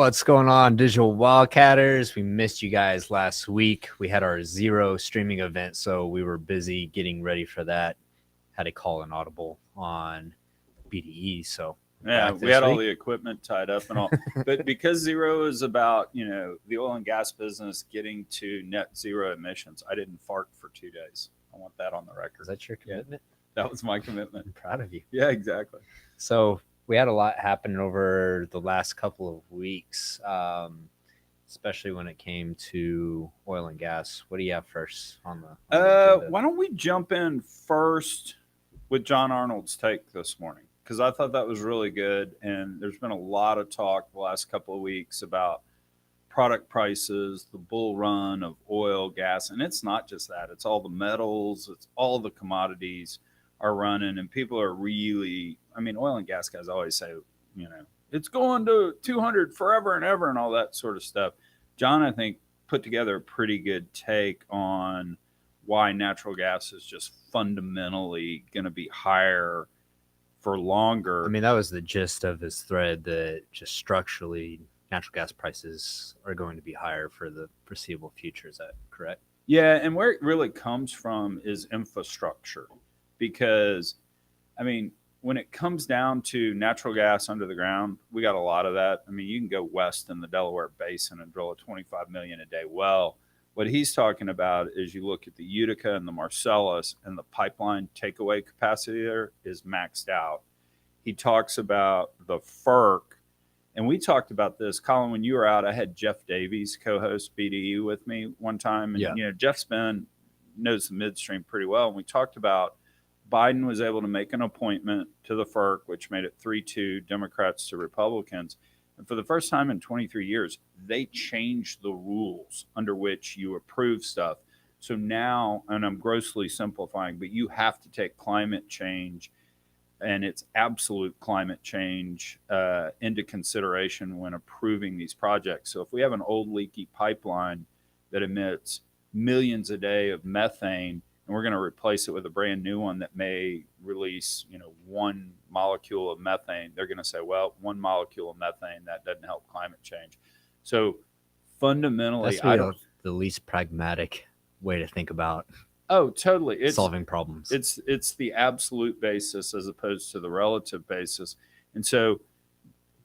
What's going on, digital Wildcatters? We missed you guys last week. We had our Zero streaming event, so we were busy getting ready for that. Had to call an audible on BDE, so yeah, we had all the equipment tied up and all. But because Zero is about, the oil and gas business getting to net zero emissions, I didn't fart for 2 days. I want that on the record. Is that your commitment? Yeah, that was my commitment. I'm proud of you. Yeah, exactly. So we had a lot happen over the last couple of weeks, especially when it came to oil and gas. What do you have first on the why don't we jump in first with John Arnold's take this morning? Because I thought that was really good. And there's been a lot of talk the last couple of weeks about product prices, the bull run of oil, gas. And it's not just that. It's all the metals. It's all the commodities are running. And people are really, oil and gas guys always say, it's going to 200 forever and ever and all that sort of stuff. John, I think, put together a pretty good take on why natural gas is just fundamentally going to be higher for longer. That was the gist of his thread, that just structurally natural gas prices are going to be higher for the foreseeable future. Is that correct? Yeah, and where it really comes from is infrastructure. Because, when it comes down to natural gas under the ground, we got a lot of that. You can go west in the Delaware Basin and drill a 25 million a day well. What he's talking about is you look at the Utica and the Marcellus, and the pipeline takeaway capacity there is maxed out. He talks about the FERC, and we talked about this, Collin, when you were out. I had Jeff Davies, co-host BDE, with me one time. And, Jeff's knows the midstream pretty well. And we talked about Biden was able to make an appointment to the FERC, which made it 3-2 Democrats to Republicans. And for the first time in 23 years, they changed the rules under which you approve stuff. So now, and I'm grossly simplifying, but you have to take climate change, and it's absolute climate change, into consideration when approving these projects. So if we have an old leaky pipeline that emits millions a day of methane, and we're going to replace it with a brand new one that may release, 1 molecule of methane, they're going to say, well, 1 molecule of methane, that doesn't help climate change. So fundamentally, that's the least pragmatic way to think about. Oh, totally. It's solving problems. It's the absolute basis as opposed to the relative basis. And so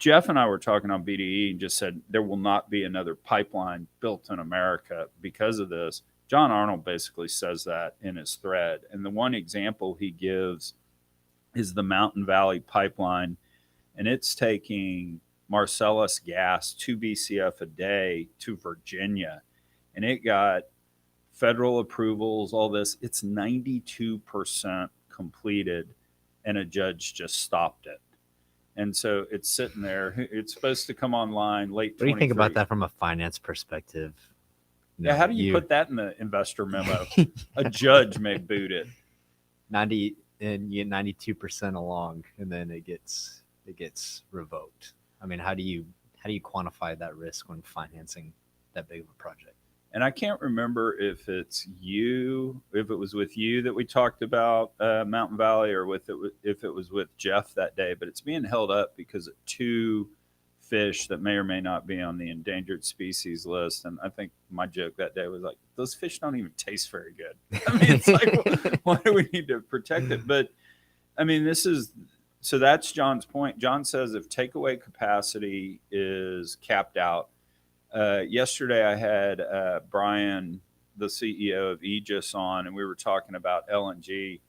Jeff and I were talking on BDE and just said there will not be another pipeline built in America because of this. John Arnold basically says that in his thread. And the one example he gives is the Mountain Valley Pipeline, and it's taking Marcellus gas 2 BCF a day to Virginia. And it got federal approvals, all this. It's 92% completed, and a judge just stopped it. And so it's sitting there. It's supposed to come online late 2023. What do you think about that from a finance perspective? Yeah, how do you put that in the investor memo? A judge may boot it. 90 and you get 92% along, and then it gets revoked. How do you quantify that risk when financing that big of a project? And I can't remember if it was with you that we talked about Mountain Valley, or if it was with Jeff that day, but it's being held up because of 2 fish that may or may not be on the endangered species list. And I think my joke that day was like, those fish don't even taste very good. It's like, why do we need to protect it? But so that's John's point. John says if takeaway capacity is capped out, yesterday I had Brian, the CEO of Aegis, on, and we were talking about LNG.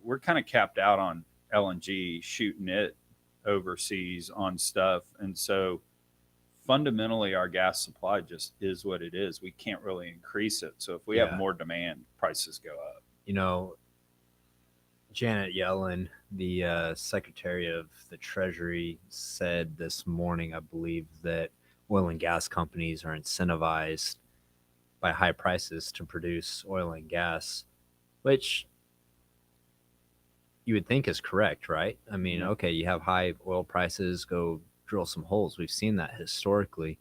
We're kind of capped out on LNG, shooting it overseas on stuff. And so fundamentally our gas supply just is what it is. We can't really increase it. So if we have more demand, prices go up. Janet Yellen, the Secretary of the Treasury, said this morning, I believe, that oil and gas companies are incentivized by high prices to produce oil and gas, which you would think is correct, right? Okay, you have high oil prices, go drill some holes. We've seen that historically.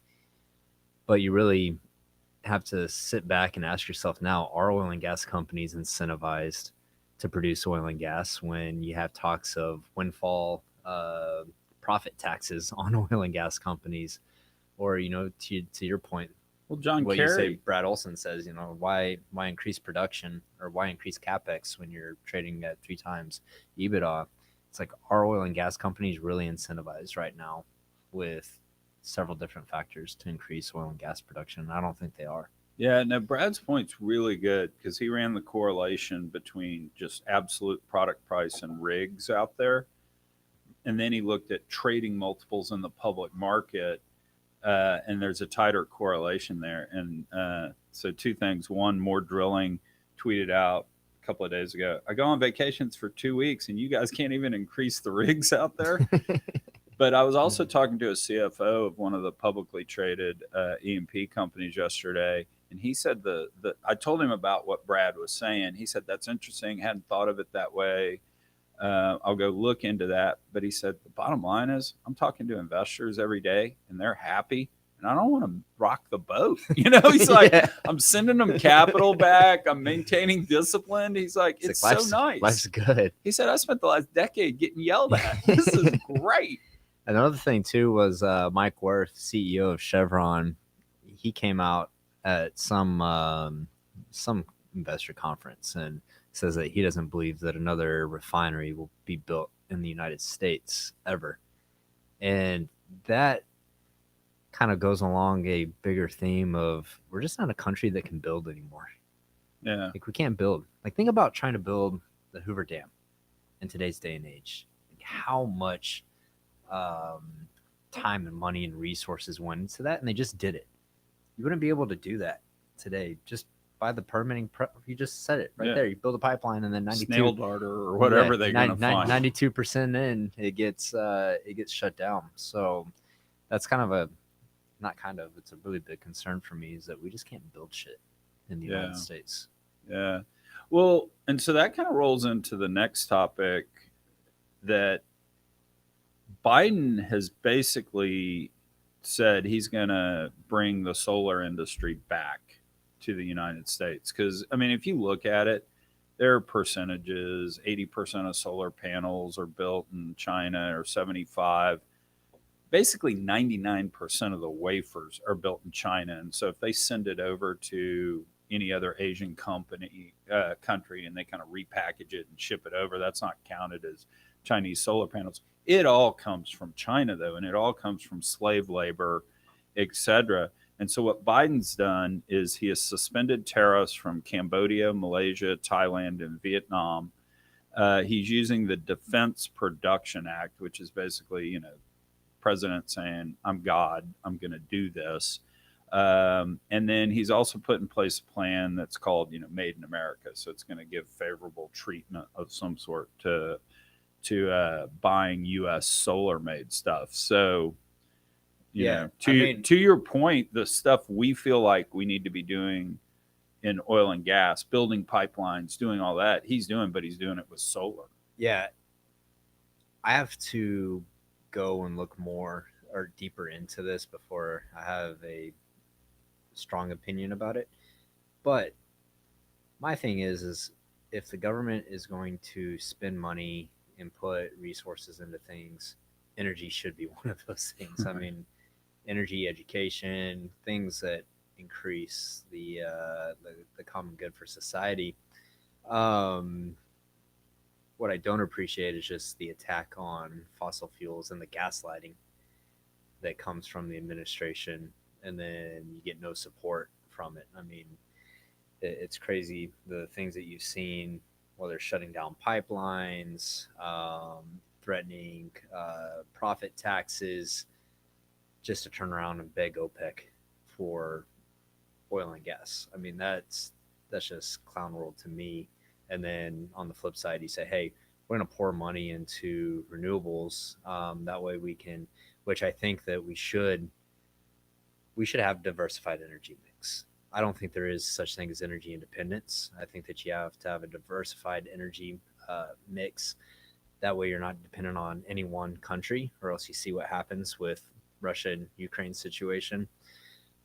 But you really have to sit back and ask yourself now, are oil and gas companies incentivized to produce oil and gas when you have talks of windfall profit taxes on oil and gas companies? Or, to your point, Well, John what you say, Kerry, Brad Olson says, why increase production or why increase capex when you're trading at 3 times EBITDA? It's like, our oil and gas companies really incentivized right now with several different factors to increase oil and gas production. I don't think they are. yeah, no, Brad's point's really good because he ran the correlation between just absolute product price and rigs out there. And then he looked at trading multiples in the public market, and there's a tighter correlation there. And so, two things. One, more drilling tweeted out a couple of days ago. I go on vacations for 2 weeks, and you guys can't even increase the rigs out there. But I was also talking to a CFO of one of the publicly traded E&P companies yesterday, and he said I told him about what Brad was saying. He said, that's interesting. Hadn't thought of it that way. I'll go look into that. But he said, the bottom line is I'm talking to investors every day and they're happy. And I don't want to rock the boat. He's like, Yeah. I'm sending them capital back. I'm maintaining discipline. He's like, it's like, so nice. Life's good. He said, I spent the last decade getting yelled at. This is great. Another thing too was Mike Wirth, CEO of Chevron. He came out at some investor conference and says that he doesn't believe that another refinery will be built in the United States ever. And that kind of goes along a bigger theme of, we're just not a country that can build anymore. Yeah. Like, we can't build. Like, think about trying to build the Hoover Dam in today's day and age. Like, how much time and money and resources went into that, and they just did it. You wouldn't be able to do that today just by the permitting. You just said it right there. You build a pipeline, and then 92 snail darter or whatever they're going to find. 92% in, it gets shut down. So that's it's a really big concern for me, is that we just can't build shit in the United States. Yeah. Well, and so that kind of rolls into the next topic, that Biden has basically said he's going to bring the solar industry back to the United States. Because, I mean, if you look at it, there are percentages. 80% of solar panels are built in China, or 75. Basically, 99% of the wafers are built in China. And so if they send it over to any other Asian country, and they kind of repackage it and ship it over, that's not counted as Chinese solar panels. It all comes from China, though, and it all comes from slave labor, etc. And so what Biden's done is he has suspended tariffs from Cambodia, Malaysia, Thailand, and Vietnam. He's using the Defense Production Act, which is basically, president saying, I'm God, I'm going to do this. And then he's also put in place a plan that's called, Made in America. So it's going to give favorable treatment of some sort to buying U.S. solar made stuff. So, to your point, the stuff we feel like we need to be doing in oil and gas, building pipelines, doing all that, he's doing, but he's doing it with solar. Yeah. I have to go and look more or deeper into this before I have a strong opinion about it. But my thing is if the government is going to spend money and put resources into things, energy should be one of those things. I mean, energy, education, things that increase the common good for society. What I don't appreciate is just the attack on fossil fuels and the gaslighting that comes from the administration, and then you get no support from it. I mean, it's crazy the things that you've seen, while they're shutting down pipelines, threatening profit taxes, just to turn around and beg OPEC for oil and gas. I mean, that's just clown world to me. And then on the flip side, you say, hey, we're going to pour money into renewables. That way we can, which I think that we should have diversified energy mix. I don't think there is such thing as energy independence. I think that you have to have a diversified energy mix. That way you're not dependent on any one country, or else you see what happens with Russia and Ukraine situation.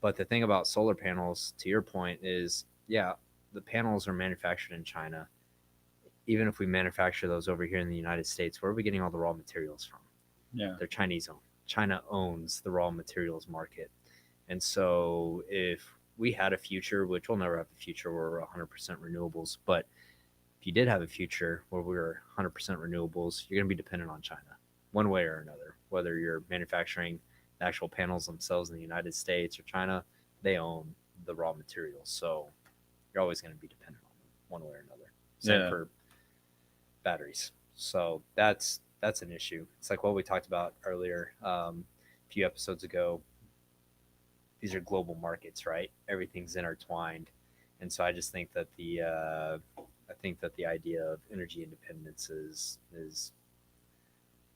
But the thing about solar panels, to your point, is, the panels are manufactured in China. Even if we manufacture those over here in the United States, where are we getting all the raw materials from? Yeah. They're Chinese owned. China owns the raw materials market. And so if we had a future, which we'll never have a future where we're 100% renewables, but if you did have a future where we were 100% renewables, you're going to be dependent on China one way or another. Whether you're manufacturing the actual panels themselves in the United States or China, they own the raw materials. So you're always going to be dependent on them one way or another. Same Yeah. for batteries. So that's an issue. It's like what we talked about earlier, a few episodes ago. These are global markets, right? Everything's intertwined, and so I just think that the idea of energy independence is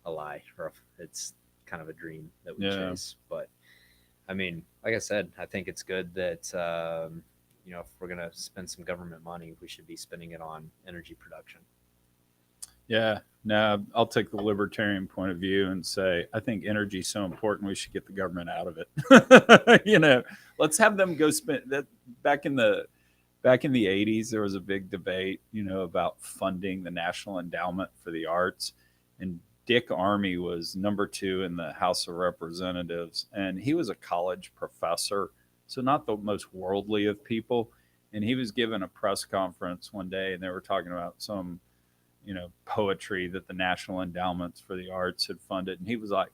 a lie, or it's kind of a dream that we Yeah. chase. But I mean, like I said, I think it's good that if we're gonna spend some government money, we should be spending it on energy production. Yeah. Now, I'll take the libertarian point of view and say, I think energy is so important, we should get the government out of it. Let's have them go spend that. Back in the 80s, there was a big debate, about funding the National Endowment for the Arts. And Dick Armey was number 2 in the House of Representatives. And he was a college professor, so not the most worldly of people. And he was given a press conference one day, and they were talking about some poetry that the National Endowments for the Arts had funded. And he was like,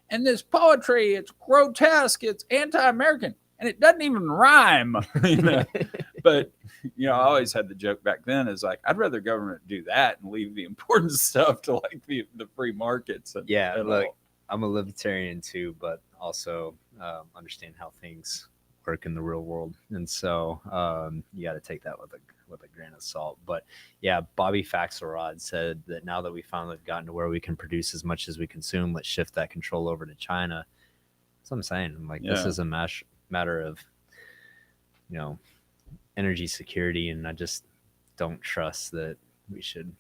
and this poetry, it's grotesque, it's anti-American, and it doesn't even rhyme. But, I always had the joke back then is like, I'd rather government do that and leave the important stuff to like the free markets. Yeah, look, I'm a libertarian too, but also understand how things work in the real world, and so you got to take that with a grain of salt. But yeah, Bobby Faxelrod said that now that we finally have gotten to where we can produce as much as we consume, let's shift that control over to China. That's what I'm saying. I'm like, this is a matter of energy security, and I just don't trust that we should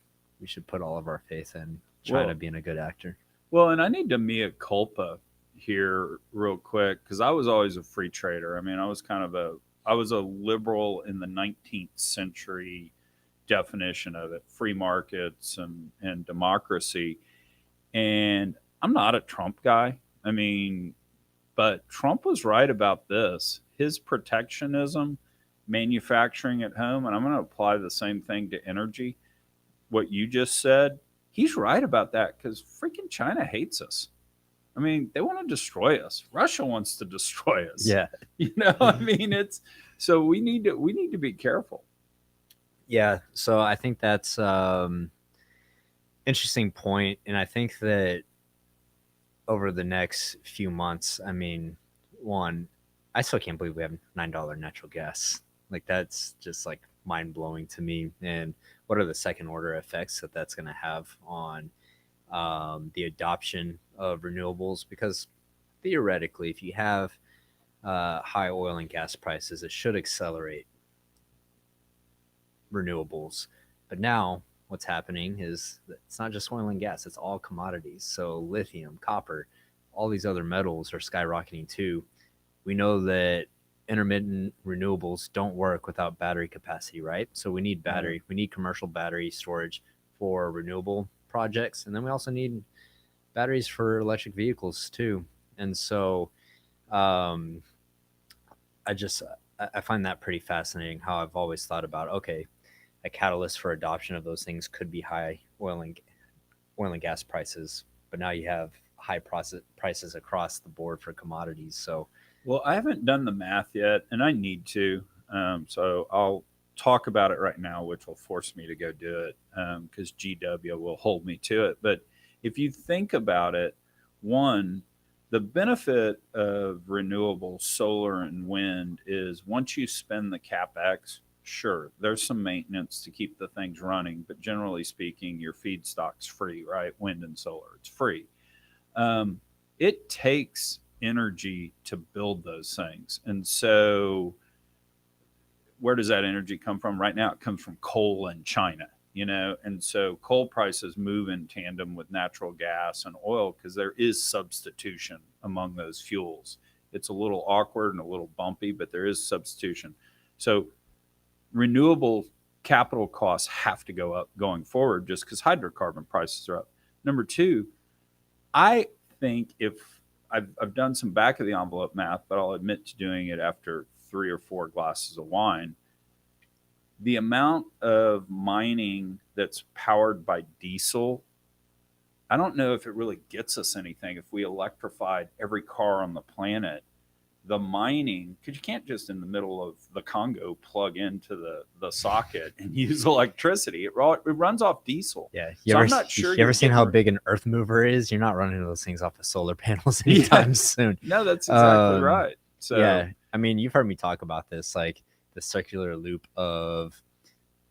put all of our faith in China being a good actor. Well, and I need to mea culpa here real quick, because I was always a free trader. I mean, I was a liberal in the 19th century definition of it, free markets and democracy. And I'm not a Trump guy. I mean, but Trump was right about this. His protectionism, manufacturing at home, and I'm going to apply the same thing to energy. What you just said, he's right about that, because freaking China hates us. I mean, they want to destroy us. Russia wants to destroy us. Yeah. I mean, it's so we need to be careful. Yeah. So I think that's interesting point, and I think that over the next few months, I mean, one, I still can't believe we have $9 natural gas. Like that's just like mind blowing to me. And what are the second order effects that that's going to have on the adoption of renewables? Because theoretically, if you have high oil and gas prices, it should accelerate renewables. But now what's happening is that it's not just oil and gas, it's all commodities. So lithium, copper, all these other metals are skyrocketing too. We know that intermittent renewables don't work without battery capacity, right? So we need battery, we need commercial battery storage for renewable projects. And then we also need batteries for electric vehicles too. And so I find that pretty fascinating, how I've always thought about, okay, a catalyst for adoption of those things could be high oil and gas prices, but now you have high prices across the board for commodities. So, well, I haven't done the math yet, and I need to. So I'll talk about it right now, which will force me to go do it, because GW will hold me to it. But if you think about it, one, the benefit of renewable solar and wind is once you spend the CapEx, sure, there's some maintenance to keep the things running, but generally speaking, your feedstock's free, right? Wind and solar, it's free. It takes energy to build those things. And so where does that energy come from? Right now, it comes from coal in China, and so coal prices move in tandem with natural gas and oil because there is substitution among those fuels. It's a little awkward and a little bumpy, but there is substitution. So renewable capital costs have to go up going forward just because hydrocarbon prices are up. Number two, I think if I've done some back of the envelope math, but I'll admit to doing it after 3 or 4 glasses of wine. The amount of mining that's powered by diesel, I don't know if it really gets us anything if we electrified every car on the planet. The mining, because you can't just in the middle of the Congo plug into the socket and use electricity. It runs off diesel. Yeah. So I'm not sure You ever you're seen getting how rid- big an earth mover is? You're not running those things off of solar panels anytime Yeah. soon. No, that's exactly Um, right. So yeah. I mean, you've heard me talk about this, like the circular loop of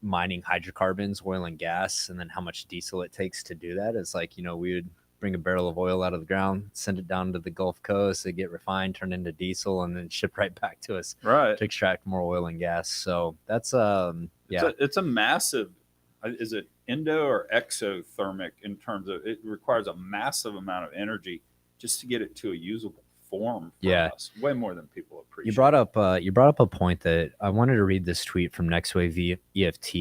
mining hydrocarbons, oil and gas, and then how much diesel it takes to do that. It's like, we would bring a barrel of oil out of the ground, send it down to the Gulf Coast, it get refined, turned into diesel, and then shipped right back to us right. to extract more oil and gas. So that's It's a massive. Is it endo or exothermic in terms of it requires a massive amount of energy just to get it to a usable form for us. Way more than people appreciate. You brought up a point that I wanted to read this tweet from NextWave EFT.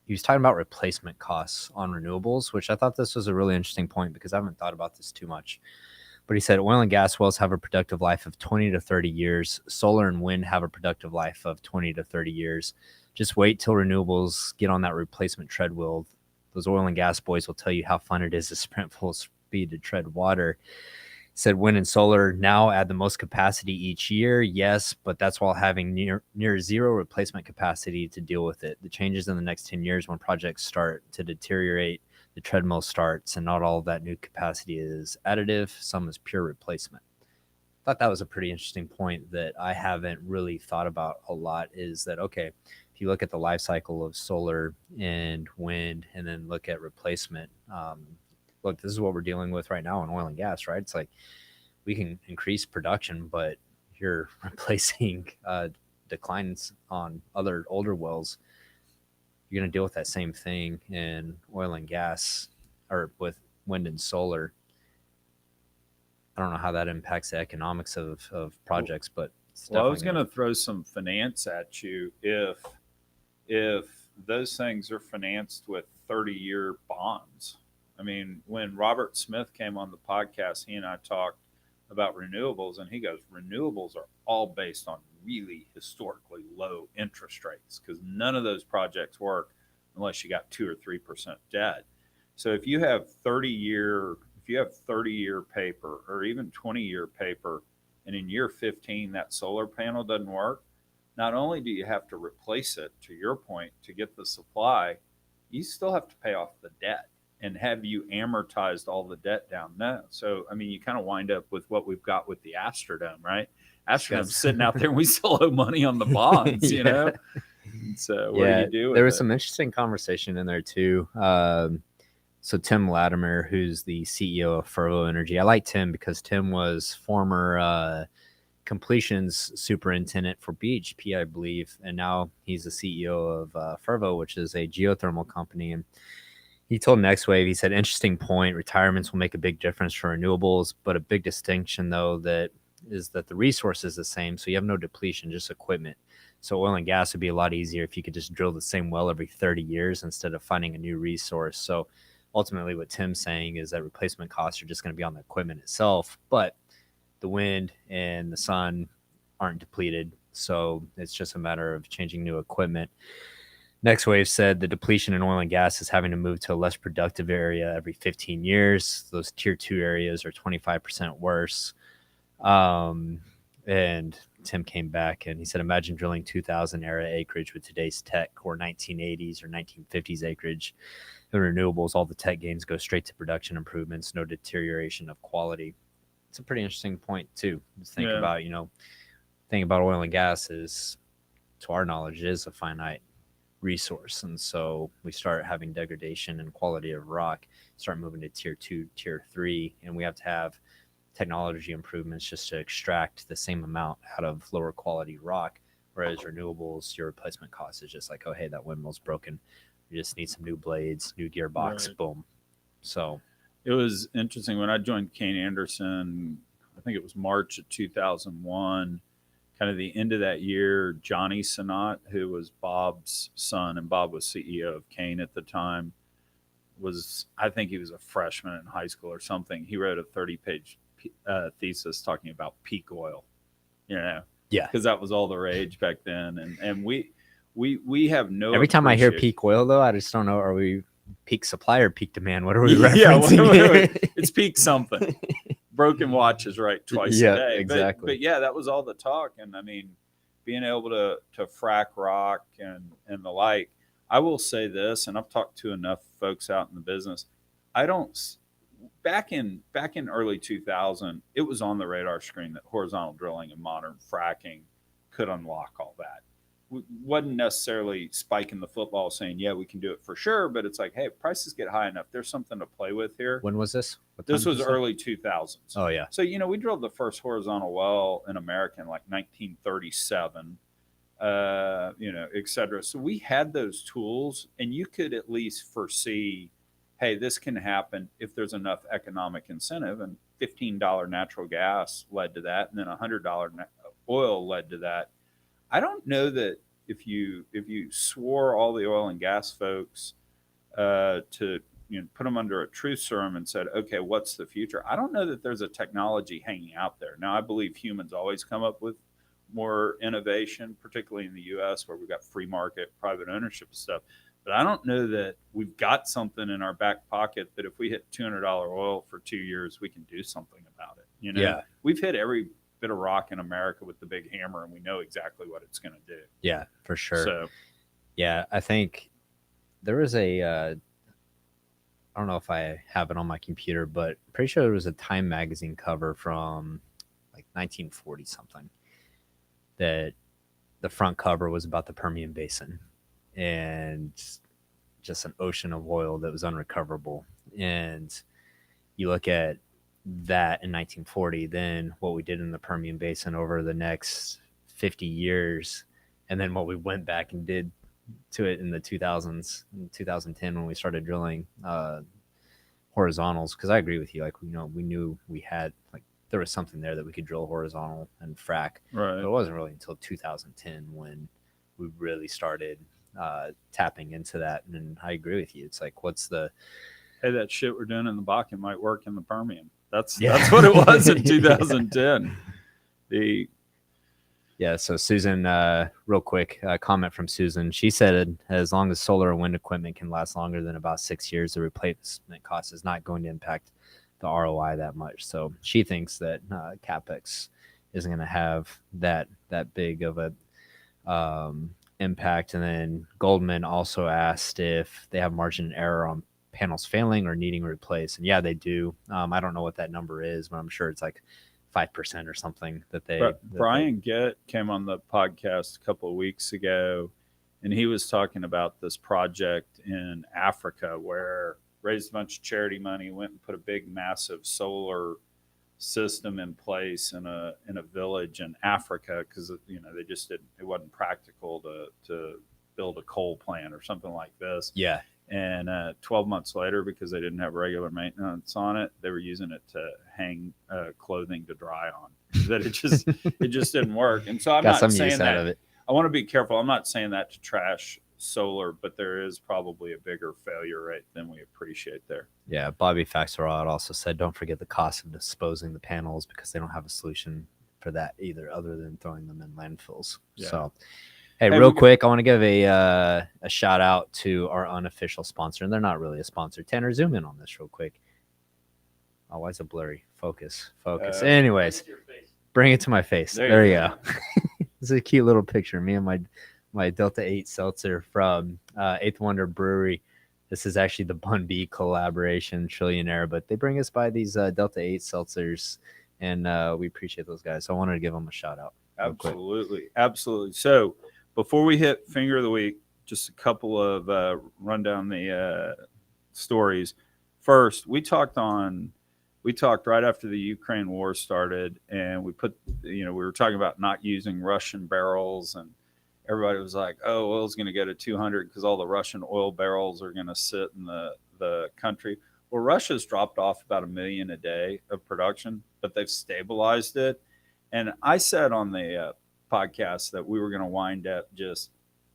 He was talking about replacement costs on renewables, which I thought this was a really interesting point because I haven't thought about this too much. But he said oil and gas wells have a productive life of 20 to 30 years. Solar and wind have a productive life of 20 to 30 years. Just wait till renewables get on that replacement treadmill. Those oil and gas boys will tell you how fun it is to sprint full speed to tread water. He said wind and solar now add the most capacity each year. Yes, but that's while having near zero replacement capacity to deal with it. The changes in the next 10 years when projects start to deteriorate, the treadmill starts, and not all of that new capacity is additive. Some is pure replacement. I thought that was a pretty interesting point that I haven't really thought about a lot, is that, okay, if you look at the life cycle of solar and wind and then look at replacement, look, this is what we're dealing with right now in oil and gas, right? It's like we can increase production, but you're replacing declines on other older wells. You're going to deal with that same thing in oil and gas or with wind and solar. I don't know how that impacts the economics of projects, but I was going to throw some finance at you. If those things are financed with 30-year bonds. I mean, when Robert Smith came on the podcast, he and I talked about renewables, and he goes, renewables are all based on really historically low interest rates because none of those projects work unless you got 2 or 3% debt. So if you have 30-year paper or even 20-year paper, and in year 15 that solar panel doesn't work, not only do you have to replace it, to your point, to get the supply, you still have to pay off the debt. And have you amortized all the debt down? No. So, I mean, you kind of wind up with what we've got with the Astrodome, right? Astrodome's sitting out there and we still owe money on the bonds, you know? And so what do you do with there was it? some interesting conversation in there too. So Tim Latimer, who's the CEO of Fervo Energy, I like Tim because Tim was former completions superintendent for BHP, I believe, and now he's the CEO of Fervo, which is a geothermal company. And he told NextWave, he said, interesting point, retirements will make a big difference for renewables, but a big distinction, though, that is that the resource is the same, so you have no depletion, just equipment. So oil and gas would be a lot easier if you could just drill the same well every 30 years instead of finding a new resource. So ultimately what Tim's saying is that replacement costs are just going to be on the equipment itself, but the wind and the sun aren't depleted, so it's just a matter of changing new equipment. NextWave said the depletion in oil and gas is having to move to a less productive area every 15 years. Those tier 2 areas are 25% worse. And Tim came back and he said, imagine drilling 2000 era acreage with today's tech or 1980s or 1950s acreage. In renewables, all the tech gains go straight to production improvements, no deterioration of quality. It's a pretty interesting point too. Just think about, thing about oil and gas is, to our knowledge, it is a finite resource, and so we start having degradation in quality of rock, start moving to tier 2, tier 3, and we have to have technology improvements just to extract the same amount out of lower quality rock. Whereas renewables, your replacement cost is just like, oh hey, that windmill's broken, you just need some new blades, new gearbox, right. Boom. So it was interesting when I joined Kane Anderson, I think it was March of 2001. Kind of the end of that year, Johnny Sinat, who was Bob's son, and Bob was CEO of Kane at the time, I think he was a freshman in high school or something. He wrote a 30-page thesis talking about peak oil, you know, Yeah. because that was all the rage back then. And we have no. Every time I hear appreciation. peak oil, though, I just don't know. Are we peak supply or peak demand? What are we Yeah, referencing? it's peak something. Broken watch is right twice Yeah, a day. exactly. But yeah, that was all the talk. And I mean, being able to frack rock and the like. I will say this, and I've talked to enough folks out in the business. I don't. Back in early 2000, it was on the radar screen that horizontal drilling and modern fracking could unlock all that. Wasn't necessarily spiking the football saying, yeah, we can do it for sure, but it's like, hey, if prices get high enough, there's something to play with here. When was this? This was early 2000s. Oh, yeah. So, we drilled the first horizontal well in America in like 1937, et cetera. So we had those tools, and you could at least foresee, hey, this can happen if there's enough economic incentive. And $15 natural gas led to that, and then $100 oil led to that. I don't know that if you swore all the oil and gas folks to put them under a truth serum and said, okay, what's the future? I don't know that there's a technology hanging out there. Now, I believe humans always come up with more innovation, particularly in the U.S. where we've got free market, private ownership stuff. But I don't know that we've got something in our back pocket that if we hit $200 oil for 2 years, we can do something about it. Yeah. We've hit every bit of rock in America with the big hammer, and we know exactly what it's going to do. Yeah, for sure. So, yeah, I think there was I don't know if I have it on my computer, but I'm pretty sure there was a Time magazine cover from like 1940 something that the front cover was about the Permian Basin and just an ocean of oil that was unrecoverable. And you look at that in 1940, then what we did in the Permian Basin over the next 50 years, and then what we went back and did to it in the 2000s, in 2010 when we started drilling horizontals. Because I agree with you, like we knew we had like there was something there that we could drill horizontal and frack. right. But it wasn't really until 2010 when we really started tapping into that. And I agree with you. It's like, what's the Hey, that shit we're doing in the Bakken might work in the Permian. That's Yeah. what it was in 2010. Yeah, so Susan, real quick comment from Susan. She said, as long as solar and wind equipment can last longer than about 6 years, the replacement cost is not going to impact the ROI that much. So she thinks that CapEx isn't going to have that big of a impact. And then Goldman also asked if they have margin of error on panels failing or needing replaced. And yeah, they do. I don't know what that number is, but I'm sure it's like 5% or something that they. Brian Gett came on the podcast a couple of weeks ago, and he was talking about this project in Africa where raised a bunch of charity money, went and put a big, massive solar system in place in a village in Africa because they just didn't. It wasn't practical to build a coal plant or something like this. Yeah. And 12 months later, because they didn't have regular maintenance on it, they were using it to hang clothing to dry on. That it just didn't work. And so I'm Got not some saying use that. out of it. I want to be careful. I'm not saying that to trash solar, but there is probably a bigger failure rate than we appreciate there. Yeah, Bobby Faxerod also said, don't forget the cost of disposing the panels because they don't have a solution for that either, other than throwing them in landfills. Yeah. So. Hey, real quick, I want to give a shout out to our unofficial sponsor, and they're not really a sponsor. Tanner, zoom in on this real quick. Oh, why is it blurry? Focus. Anyways, bring it to my face. There you go. This is a cute little picture. Me and my Delta 8 seltzer from Eighth Wonder Brewery. This is actually the Bun B collaboration, Trillionaire, but they bring us by these Delta 8 seltzers, and we appreciate those guys. So I wanted to give them a shout out. Absolutely. So before we hit Finger of the Week, just a couple of run down the stories. First, we talked right after the Ukraine war started, and we were talking about not using Russian barrels, and everybody was like, oh, oil's going to go to 200 because all the Russian oil barrels are going to sit in the country. Well, Russia's dropped off about 1 million a day of production, but they've stabilized it. And I said on the podcast that we were going to wind up just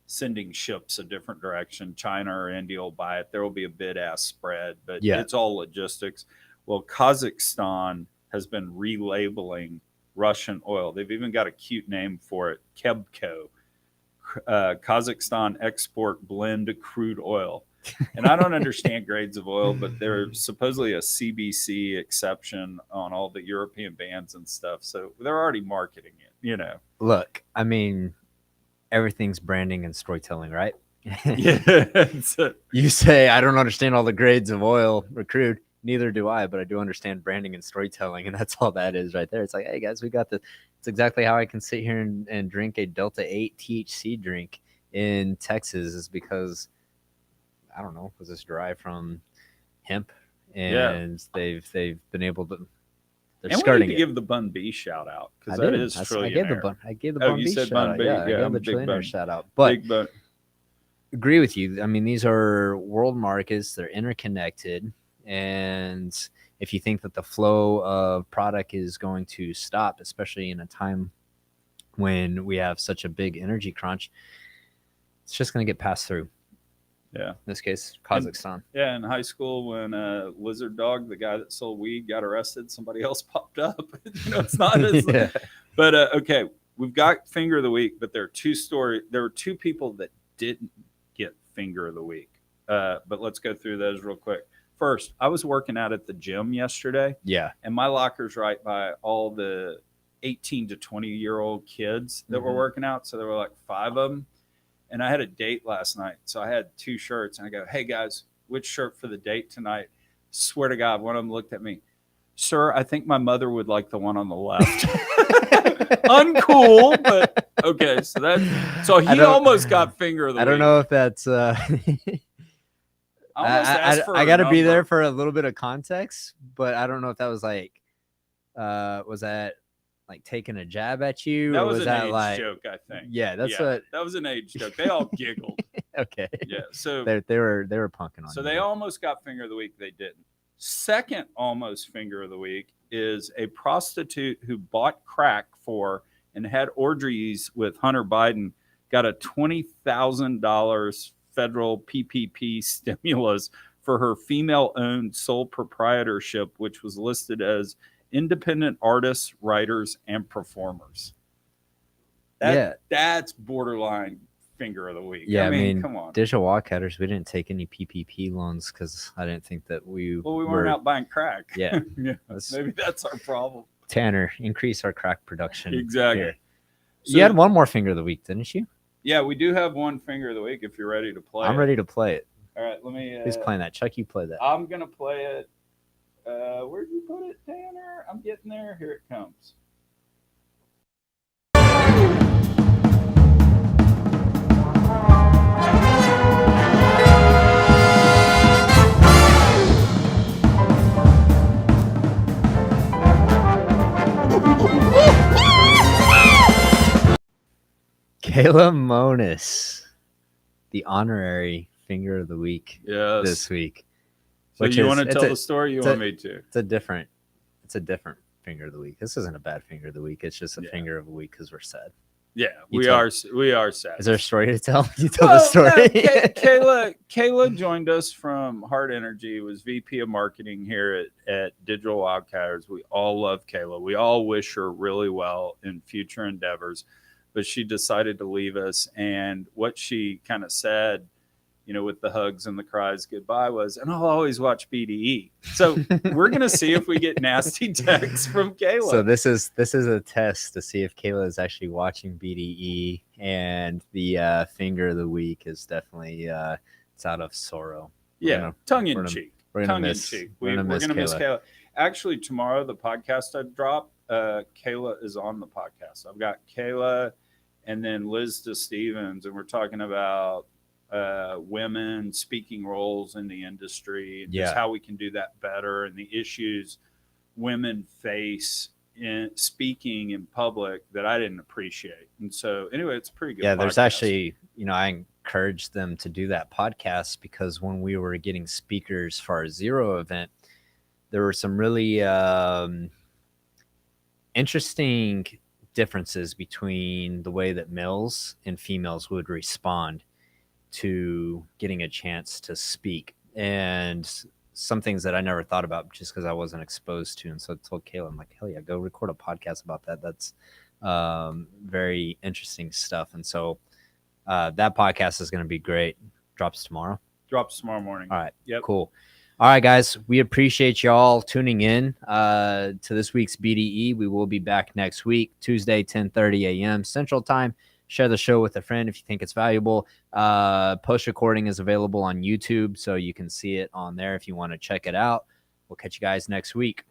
sending ships a different direction. China or India will buy it. There will be a bid-ask spread, but It's all logistics. Well, Kazakhstan has been relabeling Russian oil. They've even got a cute name for it, Kebco, Kazakhstan export blend crude oil. And I don't understand grades of oil, but they're supposedly a CBC exception on all the European bans and stuff. So they're already marketing it, you know. Look, I mean, everything's branding and storytelling, right? Yeah. You say, I don't understand all the grades of oil or crude. Neither do I, but I do understand branding and storytelling. And that's all that is right there. It's like, hey, guys, we got the. It's exactly how I can sit here and drink a Delta 8 THC drink in Texas is because, I don't know, was this derived from hemp? And they've been able to. They're and skirting we need to it. give the Bun B shout out because I that did. is trillionaire. I gave the Bun you B said shout Bun out. B. Yeah, I I'm gave the big trillionaire Bun. shout out. But Big Bun. agree with you. I mean, these are world markets. They're interconnected. And if you think that the flow of product is going to stop, especially in a time when we have such a big energy crunch, it's just going to get passed through. Yeah. In this case, Kazakhstan. In high school, when Lizard Dog, the guy that sold weed, got arrested, somebody else popped up. It's not as. Yeah. But okay, we've got Finger of the Week, but there are two people that didn't get Finger of the Week. But let's go through those real quick. First, I was working out at the gym yesterday. Yeah. And my locker's right by all the 18 to 20-year-old kids that were working out. So there were like 5 of them. And I had a date last night. So I had 2 shirts. And I go, hey, guys, which shirt for the date tonight? Swear to God, one of them looked at me. Sir, I think my mother would like the one on the left. Uncool, but okay. So he almost got Finger of the Week. I don't know if that's... I got to be there for a little bit of context, but I don't know if that was like, was that like taking a jab at you? That or was was an that age like, joke, I think. Yeah, that's what. That was an age joke. They all giggled. Okay. Yeah. So they were punking on. So you. they almost got Finger of the Week. They didn't. Second, almost Finger of the Week is a prostitute who bought crack for and had orgies with Hunter Biden. Got a $20,000 federal PPP stimulus for her female-owned sole proprietorship, which was listed as independent artists, writers, and performers. That's borderline Finger of the Week. Yeah, I mean, come on. Digital Wildcatters, we didn't take any PPP loans because I didn't think that we. Well, we weren't out buying crack. Yeah, maybe that's our problem. Tanner, increase our crack production. Exactly. Here. So, you had one more Finger of the Week, didn't you? Yeah, we do have one Finger of the Week if you're ready to play. I'm ready to play it. All right, let me. Who's playing that? Chuck, you play that. I'm gonna play it. Where'd you put it, Tanner? I'm getting there. Here it comes. Kayla Monis, the honorary Finger of the Week this week. So you want to tell the story? You want me to? It's a different Finger of the Week. This isn't a bad Finger of the Week. It's just a Finger of the Week because we're sad. Yeah, we are sad. Is there a story to tell? You tell the story. Kayla joined us from Hard Energy, was VP of Marketing here at Digital Wildcatters. We all love Kayla. We all wish her really well in future endeavors, but she decided to leave us. And what she kind of said, with the hugs and the cries goodbye was, and I'll always watch BDE. So we're going to see if we get nasty texts from Kayla. So this is a test to see if Kayla is actually watching BDE, and the Finger of the Week is definitely it's out of sorrow. Tongue in cheek. We're going to miss Kayla. Actually, tomorrow, the podcast I drop, Kayla is on the podcast. I've got Kayla and then Liz DeStevens, and we're talking about women speaking roles in the industry and just how we can do that better and the issues women face in speaking in public that I didn't appreciate. And so anyway, it's a pretty good podcast. There's actually, I encouraged them to do that podcast because when we were getting speakers for our Zero event, there were some really interesting differences between the way that males and females would respond to getting a chance to speak. And some things that I never thought about just because I wasn't exposed to. And so I told Kayla, I'm like, hell yeah, go record a podcast about that. That's very interesting stuff. And so that podcast is going to be great. Drops tomorrow. Drops tomorrow morning. All right. Yep. Cool. All right, guys. We appreciate y'all tuning in to this week's BDE. We will be back next week, Tuesday, 10:30 a.m. Central Time. Share the show with a friend if you think it's valuable. Post recording is available on YouTube, so you can see it on there if you want to check it out. We'll catch you guys next week.